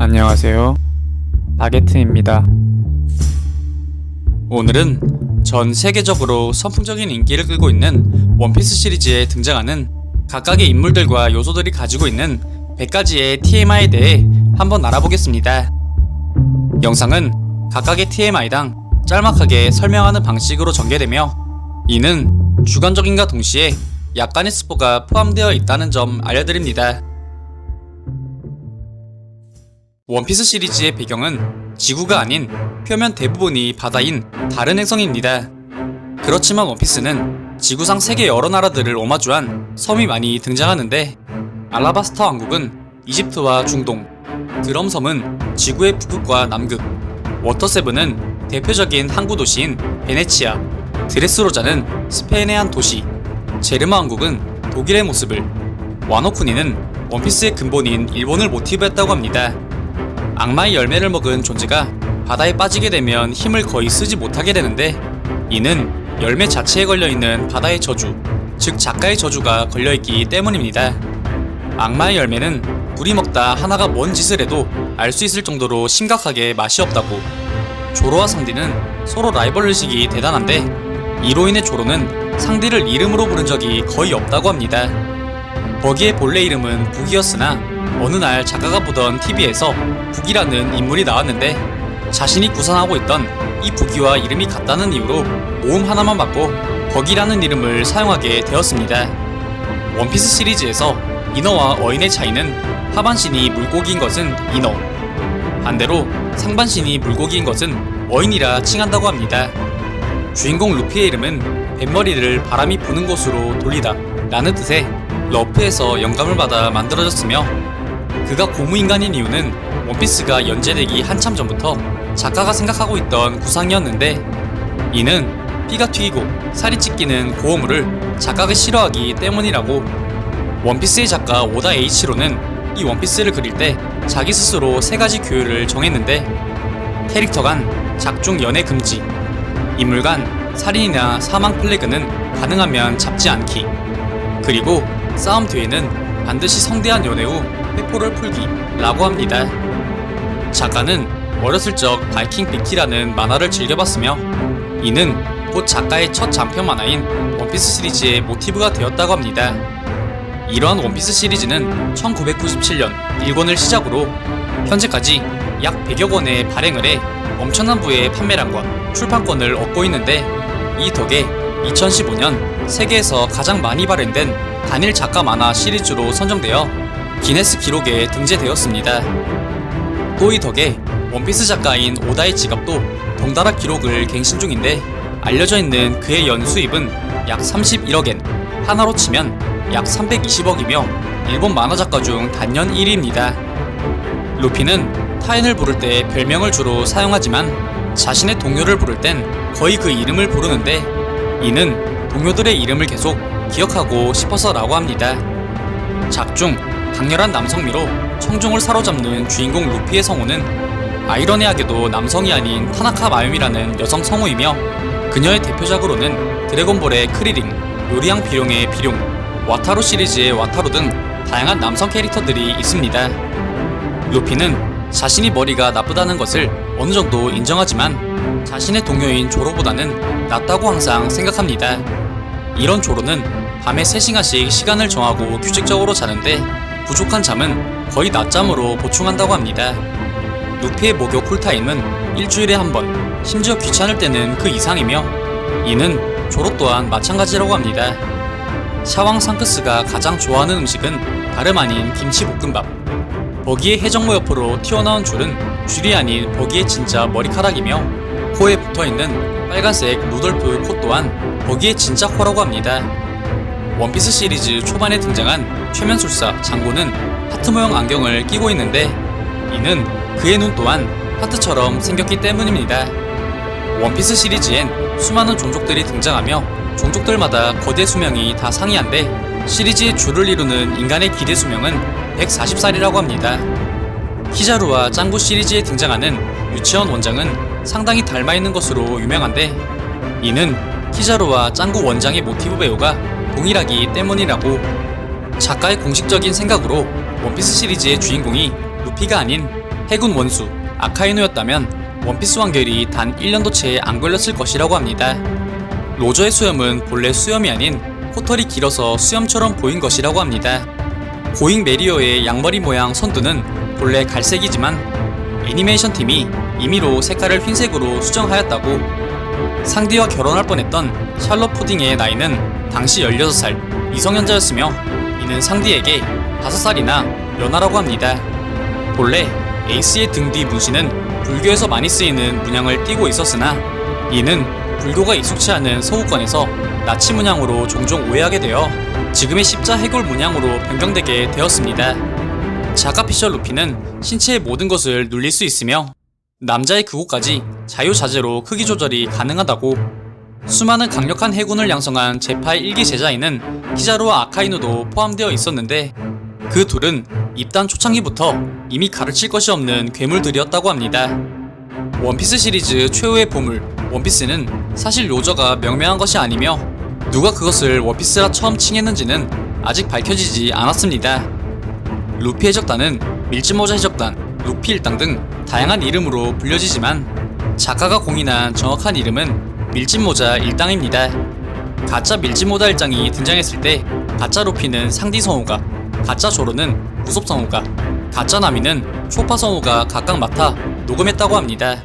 안녕하세요. 바게트입니다. 오늘은 전 세계적으로 선풍적인 인기를 끌고 있는 원피스 시리즈에 등장하는 각각의 인물들과 요소들이 가지고 있는 100가지의 TMI에 대해 한번 알아보겠습니다. 영상은 각각의 TMI당 짤막하게 설명하는 방식으로 전개되며 이는 주관적인과 동시에 약간의 스포가 포함되어 있다는 점 알려드립니다. 원피스 시리즈의 배경은 지구가 아닌 표면 대부분이 바다인 다른 행성입니다. 그렇지만 원피스는 지구상 세계 여러 나라들을 오마주한 섬이 많이 등장하는데 알라바스타 왕국은 이집트와 중동, 드럼섬은 지구의 북극과 남극, 워터세븐은 대표적인 항구 도시인 베네치아, 드레스로자는 스페인의 한 도시, 제르마 왕국은 독일의 모습을, 와노쿠니는 원피스의 근본인 일본을 모티브했다고 합니다. 악마의 열매를 먹은 존재가 바다에 빠지게 되면 힘을 거의 쓰지 못하게 되는데 이는 열매 자체에 걸려있는 바다의 저주, 즉 작가의 저주가 걸려있기 때문입니다. 악마의 열매는 둘이 먹다 하나가 뭔 짓을 해도 알 수 있을 정도로 심각하게 맛이 없다고. 조로와 상디는 서로 라이벌의식이 대단한데 이로 인해 조로는 상디를 이름으로 부른 적이 거의 없다고 합니다. 버기의 본래 이름은 북이었으나 어느 날 작가가 보던 TV에서 북이라는 인물이 나왔는데 자신이 구상하고 있던 이 북이와 이름이 같다는 이유로 모음 하나만 받고 버기라는 이름을 사용하게 되었습니다. 원피스 시리즈에서 인어와 어인의 차이는 하반신이 물고기인 것은 인어, 반대로 상반신이 물고기인 것은 어인이라 칭한다고 합니다. 주인공 루피의 이름은 뱃머리를 바람이 부는 곳으로 돌리다 라는 뜻의 러프에서 영감을 받아 만들어졌으며 그가 고무인간인 이유는 원피스가 연재되기 한참 전부터 작가가 생각하고 있던 구상이었는데 이는 피가 튀기고 살이 찢기는 고어물을 작가가 싫어하기 때문이라고. 원피스의 작가 오다 에이치로는 이 원피스를 그릴 때 자기 스스로 3가지 규율을 정했는데 캐릭터 간 작중 연애 금지, 인물 간 살인이나 사망 플래그는 가능하면 잡지 않기, 그리고 싸움 뒤에는 반드시 성대한 연애 후 회포를 풀기 라고 합니다. 작가는 어렸을 적 바이킹 빅티라는 만화를 즐겨봤으며 이는 곧 작가의 첫 장편 만화인 원피스 시리즈의 모티브가 되었다고 합니다. 이러한 원피스 시리즈는 1997년 1권을 시작으로 현재까지 약 100여 권의 발행을 해 엄청난 부의 판매량과 출판권을 얻고 있는데 이 덕에 2015년 세계에서 가장 많이 발행된 단일 작가 만화 시리즈로 선정되어 기네스 기록에 등재되었습니다. 또 이 덕에 원피스 작가인 오다의 지갑도 덩달아 기록을 갱신 중인데 알려져 있는 그의 연수입은 약 31억엔, 하나로 치면 약 320억이며 일본 만화 작가 중 단연 1위입니다. 루피는 타인을 부를 때 별명을 주로 사용하지만 자신의 동료를 부를 땐 거의 그 이름을 부르는데 이는 동료들의 이름을 계속 기억하고 싶어서라고 합니다. 작중 강렬한 남성미로 청중을 사로잡는 주인공 루피의 성우는 아이러니하게도 남성이 아닌 타나카 마유미라는 여성 성우이며 그녀의 대표작으로는 드래곤볼의 크리링, 요리양 비룡의 비룡, 와타루 시리즈의 와타루 등 다양한 남성 캐릭터들이 있습니다. 루피는 자신이 머리가 나쁘다는 것을 어느 정도 인정하지만 자신의 동료인 조로보다는 낫다고 항상 생각합니다. 이런 조로는 밤에 3시간씩 시간을 정하고 규칙적으로 자는데 부족한 잠은 거의 낮잠으로 보충한다고 합니다. 루피의 목욕 쿨타임은 일주일에 한 번, 심지어 귀찮을 때는 그 이상이며 이는 조로 또한 마찬가지라고 합니다. 샤왕 상크스가 가장 좋아하는 음식은 다름 아닌 김치볶음밥. 버기의 해적모 옆으로 튀어나온 줄은 줄이 아닌 버기의 진짜 머리카락이며 코에 붙어있는 빨간색 루돌프 코 또한 버기의 진짜 코라고 합니다. 원피스 시리즈 초반에 등장한 최면술사 장고는 하트 모형 안경을 끼고 있는데 이는 그의 눈 또한 하트처럼 생겼기 때문입니다. 원피스 시리즈엔 수많은 종족들이 등장하며 종족들마다 거대 수명이 다 상이한데 시리즈의 주를 이루는 인간의 기대 수명은 140살이라고 합니다. 키자루와 짱구 시리즈에 등장하는 유치원 원장은 상당히 닮아있는 것으로 유명한데 이는 키자루와 짱구 원장의 모티브 배우가 동일하기 때문이라고. 작가의 공식적인 생각으로 원피스 시리즈의 주인공이 루피가 아닌 해군 원수 아카이노였다면 원피스 완결이 단 1년도 채 안 걸렸을 것이라고 합니다. 로저의 수염은 본래 수염이 아닌 코털이 길어서 수염처럼 보인 것이라고 합니다. 고잉 메리어의 양머리 모양 선두는 본래 갈색이지만 애니메이션 팀이 임의로 색깔을 흰색으로 수정하였다고. 상디와 결혼할 뻔했던 샬럿 푸딩의 나이는 당시 16살 미성년자였으며 이는 상디에게 5살이나 연하라고 합니다. 본래 에이스의 등 뒤 문신은 불교에서 많이 쓰이는 문양을 띠고 있었으나 이는 불교가 익숙치 않은 서구권에서 나치 문양으로 종종 오해하게 되어 지금의 십자 해골 문양으로 변경되게 되었습니다. 자가 피셜 루피는 신체의 모든 것을 눌릴 수 있으며 남자의 그곳까지 자유자재로 크기 조절이 가능하다고. 수많은 강력한 해군을 양성한 제파의 1기 제자에는 키자루와 아카이누도 포함되어 있었는데 그 둘은 입단 초창기부터 이미 가르칠 것이 없는 괴물들이었다고 합니다. 원피스 시리즈 최후의 보물 원피스는 사실 로저가 명명한 것이 아니며 누가 그것을 원피스라 처음 칭했는지는 아직 밝혀지지 않았습니다. 루피 해적단은 밀짚모자 해적단, 루피 일당 등 다양한 이름으로 불려지지만 작가가 공인한 정확한 이름은 밀짚모자 일당입니다. 가짜 밀짚모자 일당이 등장했을 때 가짜 루피는 상디 성우가, 가짜 조로는 구섭 성우가, 가짜 나미는 초파 성우가 각각 맡아 녹음했다고 합니다.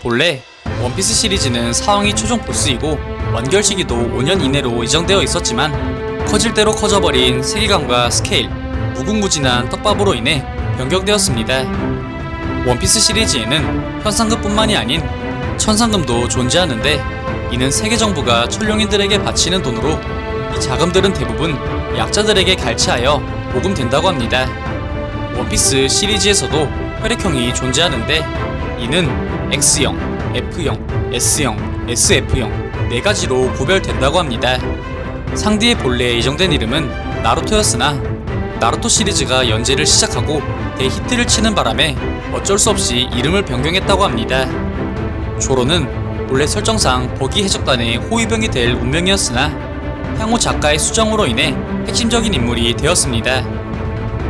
본래 원피스 시리즈는 사왕이 최종 보스이고 완결 시기도 5년 이내로 예정되어 있었지만 커질 대로 커져버린 세계관과 스케일, 무궁무진한 떡밥으로 인해 변경되었습니다. 원피스 시리즈에는 현상금뿐만이 아닌 천상금도 존재하는데 이는 세계 정부가 천룡인들에게 바치는 돈으로 이 자금들은 대부분 약자들에게 갈취하여 모금된다고 합니다. 원피스 시리즈에서도 혈액형이 존재하는데 이는 X형, F형, S형, SF형 4가지로 구별된다고 합니다. 상디의 본래 예정된 이름은 나루토였으나 나루토 시리즈가 연재를 시작하고 대히트를 치는 바람에 어쩔 수 없이 이름을 변경했다고 합니다. 조로는 본래 설정상 버기 해적단의 호위병이 될 운명이었으나 향후 작가의 수정으로 인해 핵심적인 인물이 되었습니다.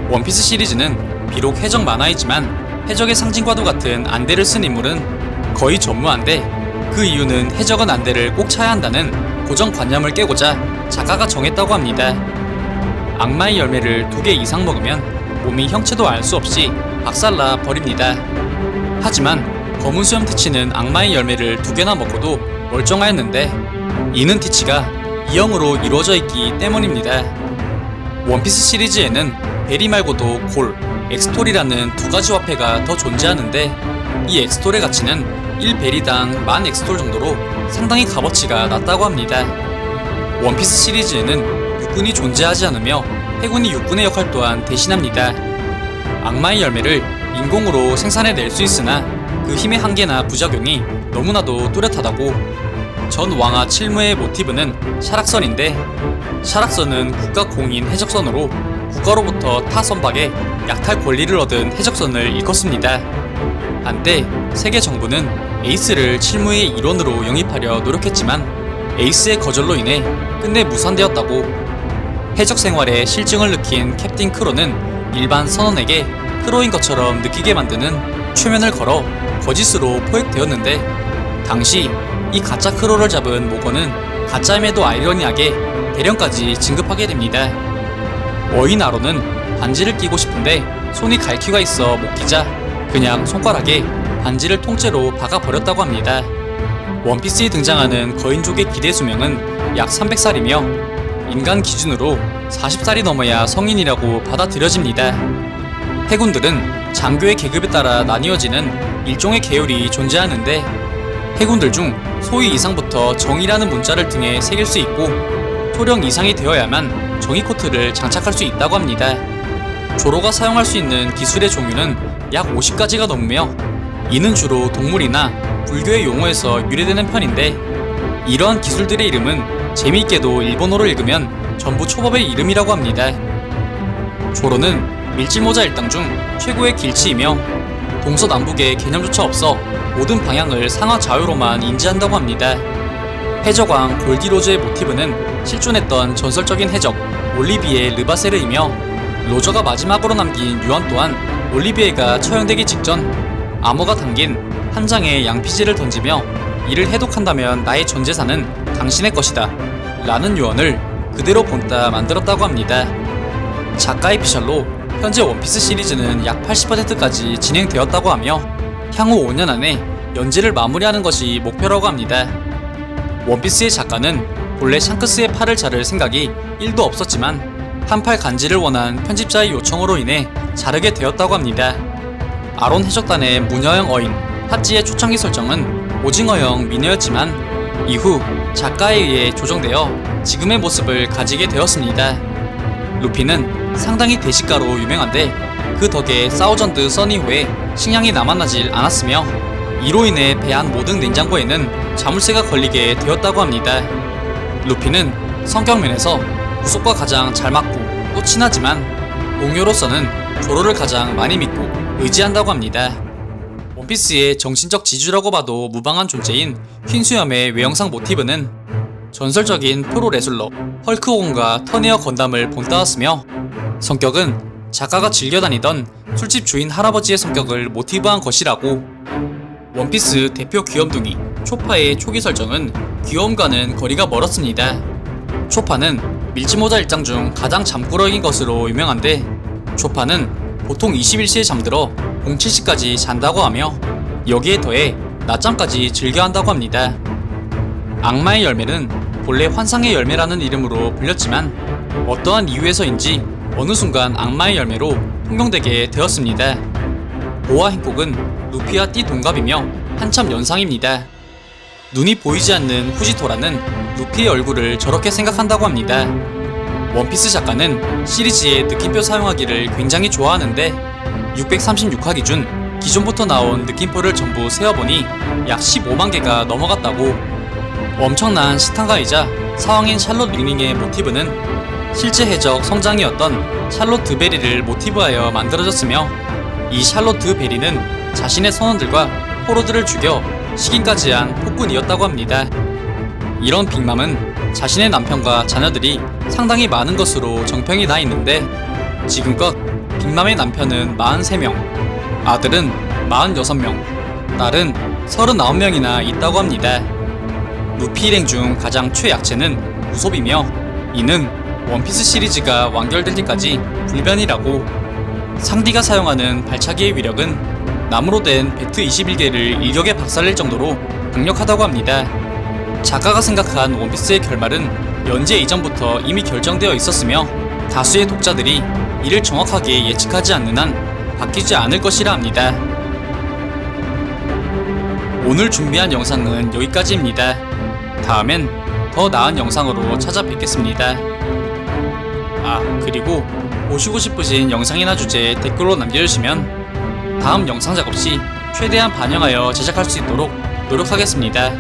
원피스 시리즈는 비록 해적 만화이지만 해적의 상징과도 같은 안대를 쓴 인물은 거의 전무한데 그 이유는 해적은 안대를 꼭 차야 한다는 고정관념을 깨고자 작가가 정했다고 합니다. 악마의 열매를 2개 이상 먹으면 몸이 형체도 알 수 없이 박살나 버립니다. 하지만 검은 수염 티치는 악마의 열매를 2개나 먹고도 멀쩡하였는데 이는 티치가 E형으로 이루어져 있기 때문입니다. 원피스 시리즈에는 베리 말고도 골, 엑스톨이라는 2가지 화폐가 더 존재하는데 이 엑스톨의 가치는 1베리당 10,000 엑스톨 정도로 상당히 값어치가 낮다고 합니다. 원피스 시리즈에는 육군이 존재하지 않으며 해군이 육군의 역할 또한 대신합니다. 악마의 열매를 인공으로 생산해낼 수 있으나 그 힘의 한계나 부작용이 너무나도 뚜렷하다고. 전 왕아 칠무의 모티브는 샤락선인데 샤락선은 국가 공인 해적선으로 국가로부터 타 선박에 약탈 권리를 얻은 해적선을 일컫습니다. 한때 세계 정부는 에이스를 칠무의 일원으로 영입하려 노력했지만 에이스의 거절로 인해 끝내 무산되었다고. 해적 생활에 실증을 느낀 캡틴 크로는 일반 선원에게 크로인 것처럼 느끼게 만드는 최면을 걸어 거짓으로 포획되었는데 당시 이 가짜 크로를 잡은 모건은 가짜임에도 아이러니하게 대령까지 진급하게 됩니다. 어인 아로는 반지를 끼고 싶은데 손이 갈퀴가 있어 못 끼자 그냥 손가락에 반지를 통째로 박아버렸다고 합니다. 원피스에 등장하는 거인족의 기대 수명은 약 300살이며 인간 기준으로 40살이 넘어야 성인이라고 받아들여집니다. 해군들은 장교의 계급에 따라 나뉘어지는 일종의 계열이 존재하는데 해군들 중 소위 이상부터 정이라는 문자를 등에 새길 수 있고 소령 이상이 되어야만 정의 코트를 장착할 수 있다고 합니다. 조로가 사용할 수 있는 기술의 종류는 약 50가지가 넘으며 이는 주로 동물이나 불교의 용어에서 유래되는 편인데 이러한 기술들의 이름은 재미있게도 일본어로 읽으면 전부 초법의 이름이라고 합니다. 조로는 밀짚모자 일당 중 최고의 길치이며 동서남북의 개념조차 없어 모든 방향을 상하 좌우로만 인지한다고 합니다. 해적왕 골디로즈의 모티브는 실존했던 전설적인 해적 올리비에 르바세르이며 로저가 마지막으로 남긴 유언 또한 올리비에가 처형되기 직전 암호가 담긴 한 장의 양피지를 던지며 이를 해독한다면 나의 전 재산은 당신의 것이다 라는 유언을 그대로 본따 만들었다고 합니다. 작가의 피셜로 현재 원피스 시리즈는 약 80%까지 진행되었다고 하며 향후 5년 안에 연재를 마무리하는 것이 목표라고 합니다. 원피스의 작가는 본래 샹크스의 팔을 자를 생각이 1도 없었지만 한 팔 간지를 원한 편집자의 요청으로 인해 자르게 되었다고 합니다. 아론 해적단의 무녀형 어인 핫지의 초창기 설정은 오징어형 미녀였지만 이후 작가에 의해 조정되어 지금의 모습을 가지게 되었습니다. 루피는 상당히 대식가로 유명한데 그 덕에 사우전드 써니호에 식량이 남아나질 않았으며 이로 인해 배 안 모든 냉장고에는 자물쇠가 걸리게 되었다고 합니다. 루피는 성격면에서 우속과 가장 잘 맞고 또 친하지만 동료로서는 조로를 가장 많이 믿고 의지한다고 합니다. 원피스의 정신적 지주라고 봐도 무방한 존재인 흰수염의 외형상 모티브는 전설적인 프로 레슬러 헐크 호건과 터니어 건담을 본따왔으며 성격은 작가가 즐겨 다니던 술집 주인 할아버지의 성격을 모티브한 것이라고. 원피스 대표 귀염둥이 초파의 초기 설정은 귀여움과는 거리가 멀었습니다. 초파는 밀짚모자 일장 중 가장 잠꾸러기인 것으로 유명한데 초파는 보통 21시에 잠들어 07시까지 잔다고 하며 여기에 더해 낮잠까지 즐겨한다고 합니다. 악마의 열매는 본래 환상의 열매라는 이름으로 불렸지만 어떠한 이유에서인지 어느 순간 악마의 열매로 통용되게 되었습니다. 보아 행콕은 루피와 띠 동갑이며 한참 연상입니다. 눈이 보이지 않는 후지토라는 루피의 얼굴을 저렇게 생각한다고 합니다. 원피스 작가는 시리즈의 느낌표 사용하기를 굉장히 좋아하는데 636화 기준 기존부터 나온 느낌표를 전부 세어보니 약 15만 개가 넘어갔다고. 엄청난 시탄가이자 사왕인 샬롯 링링의 모티브는 실제 해적 성장이었던 샬롯 드베리를 모티브하여 만들어졌으며 이 샬롯 드베리는 자신의 선원들과 포로들을 죽여 식인까지 한 폭군이었다고 합니다. 이런 빅맘은 자신의 남편과 자녀들이 상당히 많은 것으로 정평이 나 있는데 지금껏 빅맘의 남편은 43명, 아들은 46명, 딸은 39명이나 있다고 합니다. 루피 일행 중 가장 최약체는 우솝이며 이는 원피스 시리즈가 완결될 때까지 불변이라고. 상디가 사용하는 발차기의 위력은 나무로 된 배트 21개를 일격에 박살낼 정도로 강력하다고 합니다. 작가가 생각한 원피스의 결말은 연재 이전부터 이미 결정되어 있었으며 다수의 독자들이 이를 정확하게 예측하지 않는 한 바뀌지 않을 것이라 합니다. 오늘 준비한 영상은 여기까지입니다. 다음엔 더 나은 영상으로 찾아뵙겠습니다. 그리고 보시고 싶으신 영상이나 주제 댓글로 남겨주시면 다음 영상 작업 시 최대한 반영하여 제작할 수 있도록 노력하겠습니다.